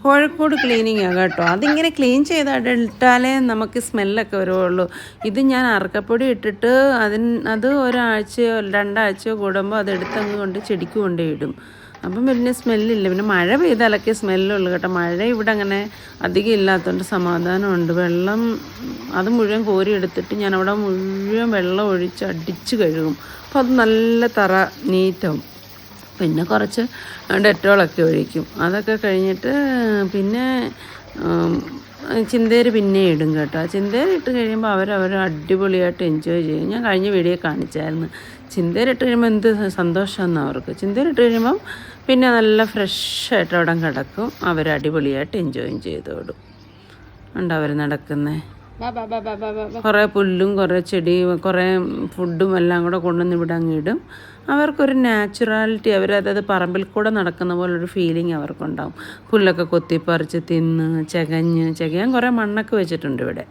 കോഴിക്കോട് ക്ലീനിങ്ങാണ് കേട്ടോ. അതിങ്ങനെ ക്ലീൻ ചെയ്തിട്ടാലേ നമുക്ക് സ്മെല്ലൊക്കെ വരുള്ളൂ. ഇത് ഞാൻ അറക്കപ്പൊടി ഇട്ടിട്ട് അത് ഒരാഴ്ചയോ 2 ആഴ്ചയോ കൂടുമ്പോൾ അതെടുത്തങ്ങ് കൊണ്ട് ചെടിക്ക് കൊണ്ടിടും. അപ്പം പിന്നെ സ്മെല്ലില്ല. പിന്നെ മഴ പെയ്താലൊക്കെ സ്മെല്ലുള്ളൂ കേട്ടോ. മഴ ഇവിടെ അങ്ങനെ അധികം ഇല്ലാത്തതുകൊണ്ട് സമാധാനമുണ്ട്. വെള്ളം അത് മുഴുവൻ കോരി എടുത്തിട്ട് ഞാനവിടെ മുഴുവൻ വെള്ളം ഒഴിച്ച് അടിച്ച് കഴുകും. അപ്പോൾ അത് നല്ല നീറ്റാവും. പിന്നെ കുറച്ച് ഡെറ്റോളൊക്കെ ഒഴിക്കും. അതൊക്കെ കഴിഞ്ഞിട്ട് പിന്നെ ചിന്തേര് പിന്നെ ഇടും കേട്ടോ. ചിന്തേര് ഇട്ട് കഴിയുമ്പോൾ അവർ അടിപൊളിയായിട്ട് എൻജോയ് ചെയ്യും. ഞാൻ കഴിഞ്ഞ വീഡിയോ കാണിച്ചായിരുന്നു. ചിന്തേരിട്ട് കഴിയുമ്പോൾ എന്ത് സന്തോഷമാണ് അവർക്ക്. ചിന്തേരിട്ട് കഴിയുമ്പം പിന്നെ നല്ല ഫ്രഷായിട്ട് അവിടെ കിടക്കും. അവർ അടിപൊളിയായിട്ട് എൻജോയും ചെയ്തോടും. ഉണ്ട് അവർ നടക്കുന്നത്. കുറേ പുല്ലും കുറേ ചെടിയും കുറേ ഫുഡും എല്ലാം കൂടെ കൊണ്ടുവന്ന് ഇവിടെ അങ്ങ് ഇടും. അവർക്കൊരു നാച്ചുറാലിറ്റി, അവരതായത് പറമ്പിൽ കൂടെ നടക്കുന്ന പോലൊരു ഫീലിംഗ് അവർക്കുണ്ടാവും. പുല്ലൊക്കെ കൊത്തിപ്പറിച്ച് തിന്ന് ചകഞ്ഞ് കുറേ മണ്ണൊക്കെ വെച്ചിട്ടുണ്ട് ഇവിടെ.